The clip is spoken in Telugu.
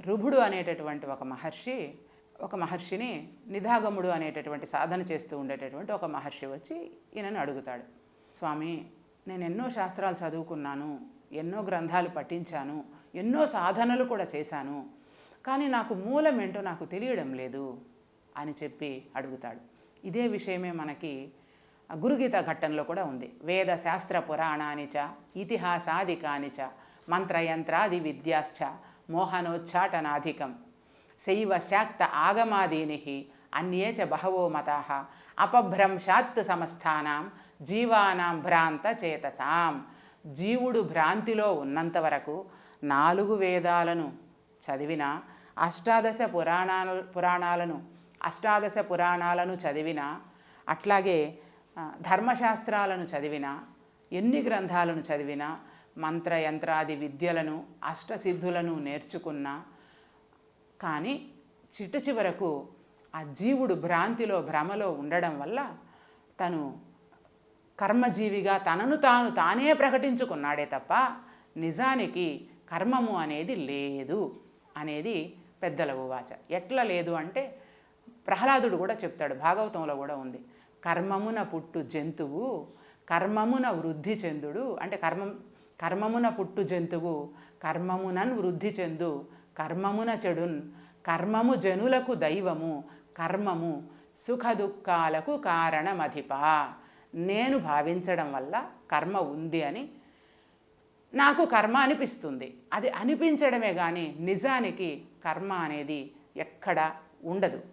రుభుడు అనేటటువంటి ఒక మహర్షిని నిధాగముడు అనేటటువంటి సాధన చేస్తూ ఉండేటటువంటి ఒక మహర్షి వచ్చి ఈయనను అడుగుతాడు. స్వామి, నేను ఎన్నో శాస్త్రాలు చదువుకున్నాను, ఎన్నో గ్రంథాలు పఠించాను, ఎన్నో సాధనలు కూడా చేశాను, కానీ నాకు మూలం ఏంటో నాకు తెలియడం లేదు అని చెప్పి అడుగుతాడు. ఇదే విషయమే మనకి గురుగీత ఘట్టంలో కూడా ఉంది. వేద శాస్త్ర పురాణాని చ ఇతిహాసాదికాని చ మంత్రయంత్రాది విద్యాశ్చ మోహనోచ్చాటనాధికం శైవ శాక్త ఆగమాదీని అన్యే చ బహవో మతాః అపభ్రంశాత్ సమస్థానాం జీవానాం భ్రాంత చేతసాం. జీవుడు భ్రాంతిలో ఉన్నంత వరకు 4 వేదాలను చదివిన, అష్టాదశ పురాణాలను చదివిన, అట్లాగే ధర్మశాస్త్రాలను చదివిన, ఎన్ని గ్రంథాలను చదివినా, మంత్రయంత్రాది విద్యలను అష్టసిద్ధులను నేర్చుకున్నా కానీ చివరకు ఆ జీవుడు భ్రమలో ఉండడం వల్ల తను కర్మజీవిగా తానే ప్రకటించుకున్నాడే తప్ప నిజానికి కర్మము అనేది లేదు అనేది పెద్దల ఉవాచ. ఎట్లా లేదు అంటే ప్రహ్లాదుడు కూడా చెప్తాడు, భాగవతంలో కూడా ఉంది. కర్మమున పుట్టు జంతువు కర్మమున వృద్ధి చెందుడు, అంటే కర్మమున పుట్టు జంతువు కర్మమునన్ వృద్ధి చెందు, కర్మమున చెడున్ కర్మము జనులకు దైవము, కర్మము సుఖ దుఃఖాలకు కారణమధిపా. నేను భావించడం వల్ల కర్మ ఉంది అని నాకు కర్మ అనిపిస్తుంది. అది అనిపించడమే కానీ నిజానికి కర్మ అనేది ఎక్కడా ఉండదు.